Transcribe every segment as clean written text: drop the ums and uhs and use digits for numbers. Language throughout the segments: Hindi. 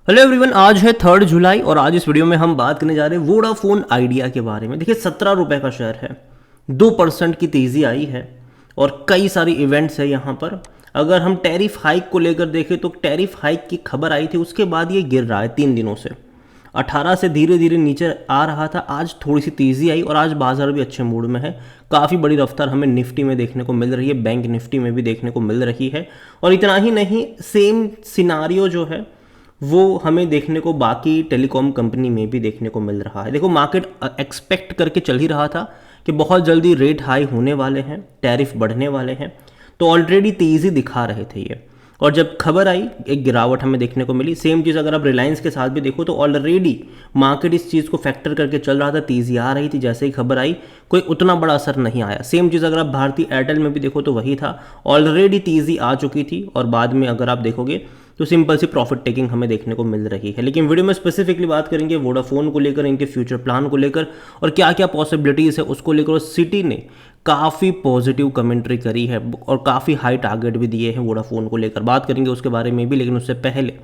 हेलो एवरीवन, आज है 3 जुलाई और आज इस वीडियो में हम बात करने जा रहे हैं वोडाफोन आइडिया के बारे में। देखिए 17 रुपये का शेयर है, 2% की तेज़ी आई है और कई सारी इवेंट्स है यहाँ पर। अगर हम टैरिफ हाइक को लेकर देखें तो टैरिफ हाइक की खबर आई थी, उसके बाद ये गिर रहा है 3 दिनों से। 18 से धीरे धीरे नीचे आ रहा था, आज थोड़ी सी तेज़ी आई और आज बाजार भी अच्छे मूड में है। काफ़ी बड़ी रफ्तार हमें निफ्टी में देखने को मिल रही है, बैंक निफ्टी में भी देखने को मिल रही है। और इतना ही नहीं, सेम सिनारियो जो है वो हमें देखने को बाकी टेलीकॉम कंपनी में भी देखने को मिल रहा है। देखो मार्केट एक्सपेक्ट करके चल ही रहा था कि बहुत जल्दी रेट हाई होने वाले हैं, टैरिफ बढ़ने वाले हैं, तो ऑलरेडी तेज़ी दिखा रहे थे ये। और जब खबर आई एक गिरावट हमें देखने को मिली। सेम चीज़ अगर आप रिलायंस के साथ भी देखो तो ऑलरेडी मार्केट इस चीज़ को फैक्टर करके चल रहा था, तेज़ी आ रही थी। जैसे ही खबर आई कोई उतना बड़ा असर नहीं आया। सेम चीज़ अगर आप भारतीय एयरटेल में भी देखो तो वही था, ऑलरेडी तेज़ी आ चुकी थी और बाद में अगर आप देखोगे तो सिंपल सी प्रॉफिट टेकिंग हमें देखने को मिल रही है। लेकिन वीडियो में स्पेसिफिकली बात करेंगे वोडाफोन को लेकर, इनके फ्यूचर प्लान को लेकर और क्या क्या पॉसिबिलिटीज़ है उसको लेकर। और सिटी ने काफ़ी पॉजिटिव कमेंट्री करी है और काफ़ी हाई टारगेट भी दिए हैं वोडाफोन को लेकर, बात करेंगे उसके बारे में भी। लेकिन उससे पहले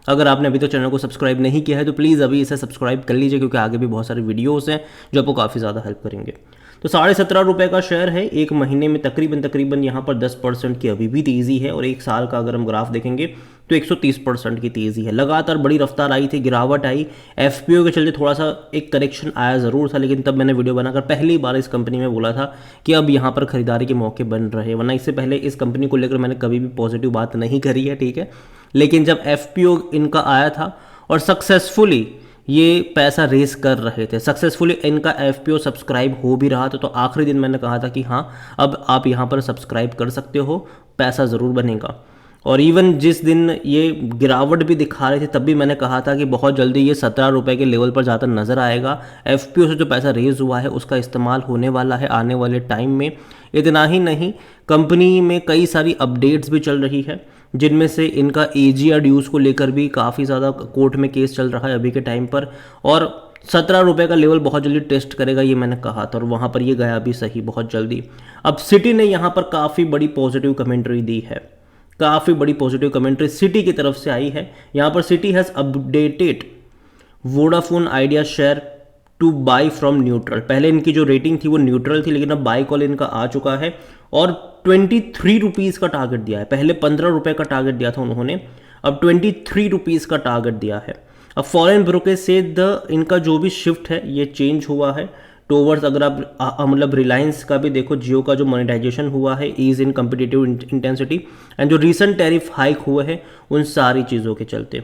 अगर आपने अभी तक चैनल को सब्सक्राइब नहीं किया है तो प्लीज़ अभी इसे सब्सक्राइब कर लीजिए, क्योंकि आगे भी बहुत सारे वीडियोस हैं जो आपको काफ़ी ज़्यादा हेल्प करेंगे। तो 17.5 रुपये का शेयर है, एक महीने में तकरीबन यहाँ पर 10% की अभी भी तेज़ी है। और एक साल का अगर हम ग्राफ देखेंगे तो 130% की तेज़ी है। लगातार बड़ी रफ्तार आई थी, गिरावट आई, एफपीओ के चलते थोड़ा सा एक करेक्शन आया ज़रूर था, लेकिन तब मैंने वीडियो बनाकर पहली बार इस कंपनी में बोला था कि अब यहाँ पर खरीदारी के मौके बन रहे, वरना इससे पहले इस कंपनी को लेकर मैंने कभी भी पॉजिटिव बात नहीं करी है, ठीक है। लेकिन जब एफपीओ इनका आया था और सक्सेसफुली ये पैसा रेस कर रहे थे, सक्सेसफुली इनका एफपीओ सब्सक्राइब हो भी रहा था, तो आखिरी दिन मैंने कहा था कि हाँ अब आप यहाँ पर सब्सक्राइब कर सकते हो, पैसा ज़रूर बनेगा। और इवन जिस दिन ये गिरावट भी दिखा रहे थे तब भी मैंने कहा था कि बहुत जल्दी ये 17 रुपये के लेवल पर जाकर नज़र आएगा। एफपीओ से जो पैसा रेज हुआ है उसका इस्तेमाल होने वाला है आने वाले टाइम में। इतना ही नहीं, कंपनी में कई सारी अपडेट्स भी चल रही है, जिनमें से इनका एजीआर ड्यूज को लेकर भी काफ़ी ज़्यादा कोर्ट में केस चल रहा है अभी के टाइम पर। और 17 रुपये का लेवल बहुत जल्दी टेस्ट करेगा ये मैंने कहा था, और वहाँ पर ये गया भी सही बहुत जल्दी। अब सिटी ने यहाँ पर काफ़ी बड़ी पॉजिटिव कमेंट्री दी है, काफ़ी बड़ी पॉजिटिव कमेंट्री सिटी की तरफ से आई है। यहाँ पर city has updated Vodafone idea share two by from neutral. पहले इनकी जो रेटिंग थी वो न्यूट्रल थी, लेकिन अब बाई कॉल इनका आ चुका है और 23 रुपीज़ का टारगेट दिया है। पहले 15 रुपये का टारगेट दिया था उन्होंने, अब 23 रुपीज़ का टारगेट दिया है। अब फॉरेन ब्रोकरेज से इनका जो भी शिफ्ट है ये चेंज हुआ है टूवर्ड्स, अगर आप मतलब रिलायंस का भी देखो, जियो का जो मोनेटाइजेशन हुआ है is in competitive intensity and जो रिसेंट टैरिफ हाइक हुए हैं उन सारी चीज़ों के चलते।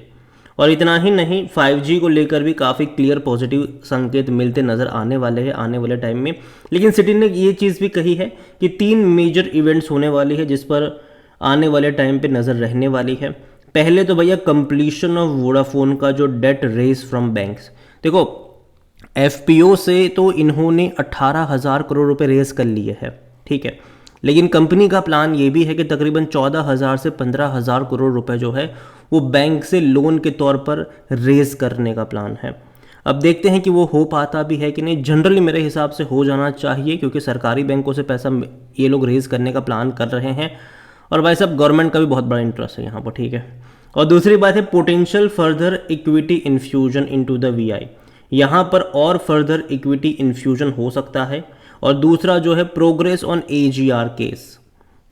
और इतना ही नहीं, 5G को लेकर भी काफ़ी क्लियर पॉजिटिव संकेत मिलते नज़र आने वाले हैं आने वाले टाइम में। लेकिन सिटी ने ये चीज़ भी कही है कि 3 मेजर इवेंट्स होने वाली है जिस पर आने वाले टाइम पे नज़र रहने वाली है। पहले तो भैया कंप्लीशन ऑफ वोडाफोन का जो डेट रेज फ्रॉम बैंक्स। देखो एफपीओ से तो इन्होंने 18,000 करोड़ रुपए रेज कर लिए हैं, ठीक है, लेकिन कंपनी का प्लान ये भी है कि तकरीबन 14,000 से 15,000 करोड़ रुपए जो है वो बैंक से लोन के तौर पर रेज करने का प्लान है। अब देखते हैं कि वो हो पाता भी है कि नहीं। जनरली मेरे हिसाब से हो जाना चाहिए, क्योंकि सरकारी बैंकों से पैसा ये लोग रेज करने का प्लान कर रहे हैं और भाई साहब गवर्नमेंट का भी बहुत बड़ा इंटरेस्ट है यहाँ पर, ठीक है। और दूसरी बात है potential further equity infusion into the VI, यहाँ पर और फर्दर इक्विटी इन्फ्यूजन हो सकता है। और दूसरा जो है प्रोग्रेस ऑन एजीआर केस,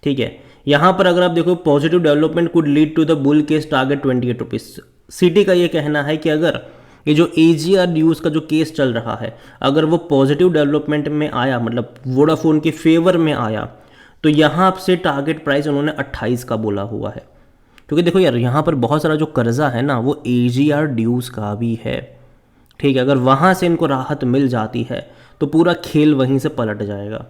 ठीक है, यहाँ पर अगर आप देखो positive development could lead to the bull case target 28 rupees. Citi का ये कहना है कि अगर ये जो एजीआर ड्यूज का जो केस चल रहा है अगर वो पॉजिटिव डेवलपमेंट में आया, मतलब वोडाफोन के फेवर में आया, तो यहाँ से टारगेट प्राइस उन्होंने 28 का बोला हुआ है। क्योंकि देखो यार यहाँ पर बहुत सारा जो कर्जा है ना वो एजीआर ड्यूज का भी है, ठीक है। अगर वहाँ से इनको राहत मिल जाती है तो पूरा खेल वहीं से पलट जाएगा,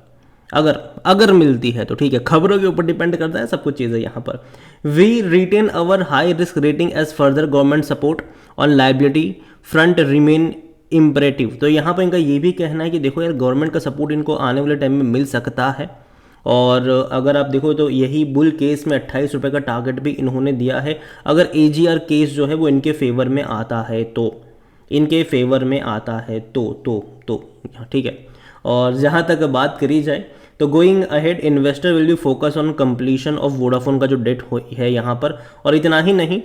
अगर मिलती है तो, ठीक है। खबरों के ऊपर डिपेंड करता है सब कुछ चीज़ें यहाँ पर। We retain our high risk rating as further government support on liability front remain imperative. तो यहाँ पर इनका ये भी कहना है कि देखो यार गवर्नमेंट का सपोर्ट इनको आने वाले टाइम में मिल सकता है। और अगर आप देखो तो यही बुल केस में 28 रुपये का टारगेट भी इन्होंने दिया है। अगर एजीआर केस जो है वो इनके फेवर में आता है तो, इनके फेवर में आता है तो ठीक है। और जहाँ तक बात करी जाए तो going ahead investor will be focus on completion of Vodafone का जो डेट है यहाँ पर। और इतना ही नहीं,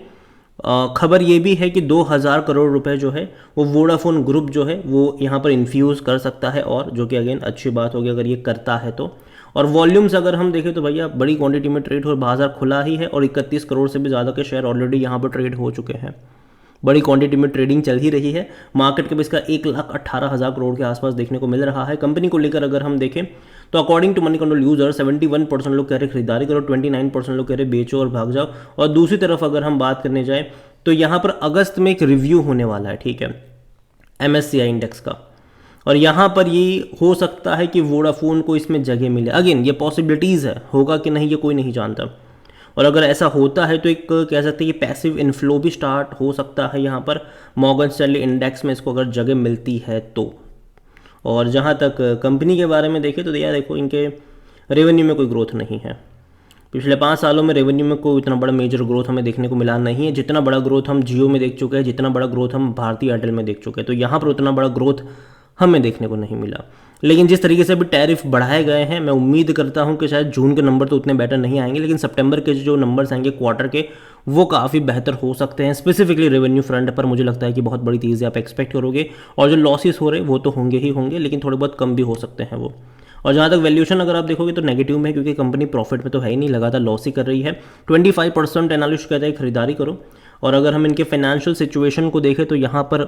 खबर ये भी है कि 2000 करोड़ रुपए जो है वो वोडाफोन ग्रुप जो है वो यहाँ पर इन्फ्यूज़ कर सकता है, और जो कि अगेन अच्छी बात होगी अगर ये करता है तो। और वॉल्यूम्स अगर हम देखें तो भैया बड़ी क्वांटिटी में ट्रेड हो, बाजार खुला ही है और 31 करोड़ से भी ज़्यादा के शेयर ऑलरेडी यहाँ पर ट्रेड हो चुके हैं। बड़ी क्वांटिटी में ट्रेडिंग चल ही रही है। मार्केट के इसका 1,18,000 करोड़ के आसपास देखने को मिल रहा है। कंपनी को लेकर अगर हम देखें तो according to Moneycontrol user 71% लोग कह रहे खरीदारी करो, 29% लोग कह रहे बेचो और भाग जाओ। और दूसरी तरफ अगर हम बात करने जाए तो यहाँ पर अगस्त में एक रिव्यू होने वाला है, ठीक है, MSCI इंडेक्स का, और यहाँ पर ये हो सकता है कि वोडाफोन को इसमें जगह मिले। अगेन ये पॉसिबिलिटीज़ है, होगा कि नहीं ये कोई नहीं जानता। और अगर ऐसा होता है तो एक कह सकते हैं कि पैसिव इनफ्लो भी स्टार्ट हो सकता है यहाँ पर मॉर्गन स्टैनली इंडेक्स में, इसको अगर जगह मिलती है तो। और जहाँ तक कंपनी के बारे में देखें तो यार देखो इनके रेवेन्यू में कोई ग्रोथ नहीं है। पिछले 5 सालों में रेवेन्यू में कोई इतना बड़ा मेजर ग्रोथ हमें देखने को मिला नहीं है। जितना बड़ा ग्रोथ हम जियो में देख चुके हैं, जितना बड़ा ग्रोथ हम भारती एयरटेल में देख चुके हैं, तो यहाँ पर उतना बड़ा ग्रोथ हमें देखने को नहीं मिला। लेकिन जिस तरीके से अभी टैरिफ बढ़ाए गए हैं, मैं उम्मीद करता हूं कि शायद जून के नंबर तो उतने बेटर नहीं आएंगे, लेकिन सितंबर के जो नंबर्स आएंगे क्वार्टर के वो काफ़ी बेहतर हो सकते हैं। स्पेसिफिकली रेवेन्यू फ्रंट पर मुझे लगता है कि बहुत बड़ी तेज़ी आप एक्सपेक्ट करोगे, और जो लॉसेस हो रहे हैं वो तो होंगे ही होंगे, लेकिन थोड़े बहुत कम भी हो सकते हैं वो। और जहाँ तक वैल्यूएशन अगर आप देखोगे तो नेगेटिव में है, क्योंकि कंपनी प्रॉफिट में तो है ही नहीं, लगातार लॉस ही कर रही है। 25% एनालिस्ट कहते हैं खरीदारी करो। और अगर हम इनके फाइनेंशियल सिचुएशन को देखें तो यहाँ पर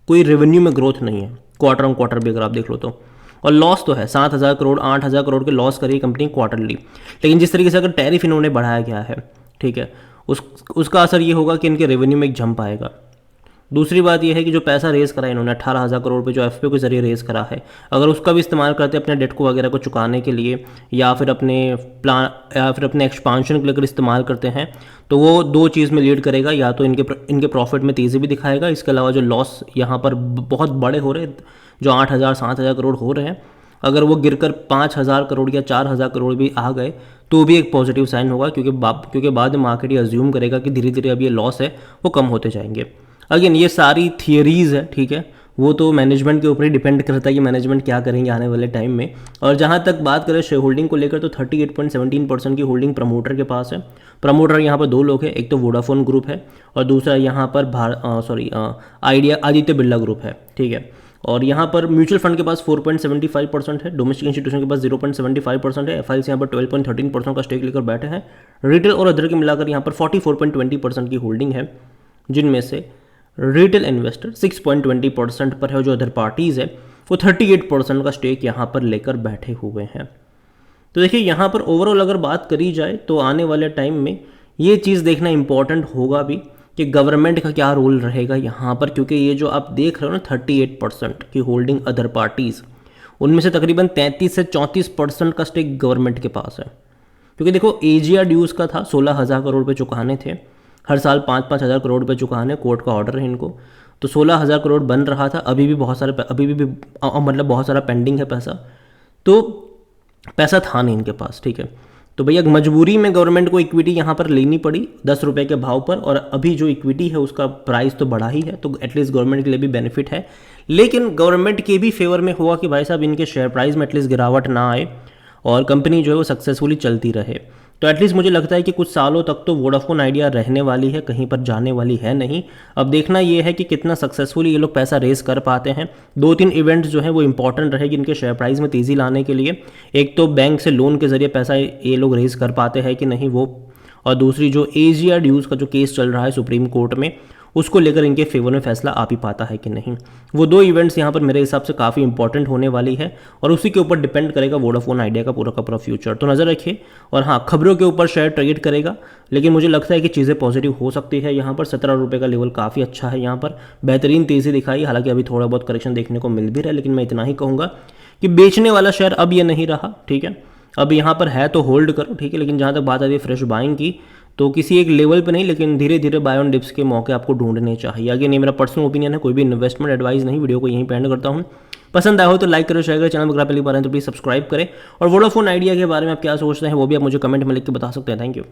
कोई रेवेन्यू में ग्रोथ नहीं है, क्वार्टर ऑन क्वार्टर भी अगर आप देख लो तो। और लॉस तो है 7,000 करोड़ 8,000 करोड़ के लॉस करी कंपनी क्वार्टरली। लेकिन जिस तरीके से अगर टैरिफ इन्होंने बढ़ाया गया है, ठीक है, उसका असर ये होगा कि इनके रेवेन्यू में एक जंप आएगा। दूसरी बात यह है कि जो पैसा रेज़ करा है इन्होंने 18,000 करोड़ पे जो एफपीओ के जरिए रेज़ करा है, अगर उसका भी इस्तेमाल करते अपने डेट को वगैरह को चुकाने के लिए या फिर अपने प्लान या फिर अपने एक्सपांशन के लिए अगर इस्तेमाल करते हैं तो वो दो चीज़ में लीड करेगा, या तो इनके प्रॉफिट में तेज़ी भी दिखाएगा, इसके अलावा जो लॉस यहाँ पर बहुत बड़े हो रहे हैं, जो 8,000 7,000 करोड़ हो रहे हैं, अगर वो गिरकर 5,000 करोड़ या 4,000 करोड़ भी आ गए तो भी एक पॉजिटिव साइन होगा, क्योंकि बाद में मार्केट ये अज्यूम करेगा कि धीरे धीरे अब ये लॉस है वो कम होते जाएंगे। अगेन ये सारी थियरीज़ है, ठीक है, वो तो मैनेजमेंट के ऊपर ही डिपेंड करता है कि मैनेजमेंट क्या करेंगे आने वाले टाइम में। और जहाँ तक बात करें शेयर होल्डिंग को लेकर तो 38.17% की होल्डिंग प्रमोटर के पास है। प्रमोटर यहाँ पर दो लोग हैं, एक तो वोडाफोन ग्रुप है और दूसरा यहाँ पर आइडिया आदित्य बिरला ग्रुप है, ठीक है। और यहाँ पर म्यूचुअल फंड के पास 4.75% है, डोमेस्टिक इंस्टीट्यूशन के पास 0.75% है, एफआईआईसी यहाँ पर 12.13% का स्टेक लेकर बैठे हैं। रिटेल और अदर के मिलाकर यहाँ पर 44.20% की होल्डिंग है, जिनमें से रिटेल इन्वेस्टर 6.20% पर है, जो अदर पार्टीज़ है वो 38% का स्टेक यहाँ पर लेकर बैठे हुए हैं। तो देखिए यहाँ पर ओवरऑल अगर बात करी जाए तो आने वाले टाइम में ये चीज़ देखना इंपॉर्टेंट होगा भी कि गवर्नमेंट का क्या रोल रहेगा यहाँ पर, क्योंकि ये जो आप देख रहे हो ना 38% की होल्डिंग अदर पार्टीज़, उनमें से तकरीबन 33 से 34% का स्टेक गवर्नमेंट के पास है। क्योंकि देखो एजीआर ड्यूज़ का था 16,000 करोड़ रुपये चुकाने थे, हर साल 5-5 हज़ार करोड़ रुपये चुकाने, कोर्ट का ऑर्डर है इनको, तो 16,000 करोड़ बन रहा था। अभी भी बहुत सारा पेंडिंग है पैसा, तो पैसा था नहीं इनके पास, ठीक है। तो भैया मजबूरी में गवर्नमेंट को इक्विटी यहाँ पर लेनी पड़ी 10 रुपये के भाव पर, और अभी जो इक्विटी है उसका प्राइस तो बढ़ा ही है, तो एटलीस्ट गवर्नमेंट के लिए भी बेनिफिट है। लेकिन गवर्नमेंट के भी फेवर में हुआ कि भाई साहब इनके शेयर प्राइस में एटलीस्ट गिरावट ना आए और कंपनी जो है वो सक्सेसफुली चलती रहे। तो एटलीस्ट मुझे लगता है कि कुछ सालों तक तो वोडाफोन आइडिया रहने वाली है, कहीं पर जाने वाली है नहीं। अब देखना ये है कि कितना सक्सेसफुली ये लोग पैसा रेस कर पाते हैं। 2-3 इवेंट्स जो है वो इंपॉर्टेंट रहेगी इनके शेयर प्राइस में तेज़ी लाने के लिए। एक तो बैंक से लोन के जरिए पैसा ये लोग रेस कर पाते हैं कि नहीं वो, और दूसरी जो एजीआर ड्यूज़ का जो केस चल रहा है सुप्रीम कोर्ट में, उसको लेकर इनके फेवर में फैसला आ भी पाता है कि नहीं। वो 2 इवेंट्स यहाँ पर मेरे हिसाब से काफ़ी इंपॉर्टेंट होने वाली है, और उसी के ऊपर डिपेंड करेगा वोडाफोन आइडिया का पूरा फ्यूचर। तो नज़र रखिए, और हाँ, खबरों के ऊपर शेयर ट्रेड करेगा, लेकिन मुझे लगता है कि चीज़ें पॉजिटिव हो सकती है। यहाँ पर 17 रुपये का लेवल काफ़ी अच्छा है, यहाँ पर बेहतरीन तेज़ी दिखाई, हालांकि अभी थोड़ा बहुत करेक्शन देखने को मिल भी रहा है, लेकिन मैं इतना ही कहूँगा कि बेचने वाला शेयर अब ये नहीं रहा, ठीक है। अब यहाँ पर है तो होल्ड करो, ठीक है, लेकिन जहाँ तक बात आती है फ्रेश बाइंग की, तो किसी एक लेवल पे नहीं, लेकिन धीरे धीरे बाय ऑन डिप्स के मौके आपको ढूंढने चाहिए। आगे नहीं, मेरा पर्सनल ओपिनियन है, कोई भी इन्वेस्टमेंट एडवाइस नहीं। वीडियो को यहीं पे एंड करता हूँ। पसंद आया हो तो लाइक करें, शेयर करें, चैनल पर पहली बार है तो प्लीज़ सब्सक्राइब करें, और वोडाफोन आइडिया के बारे में आप क्या सोचते हैं वो भी आप मुझे कमेंट में लिख के बता सकते हैं। Thank you.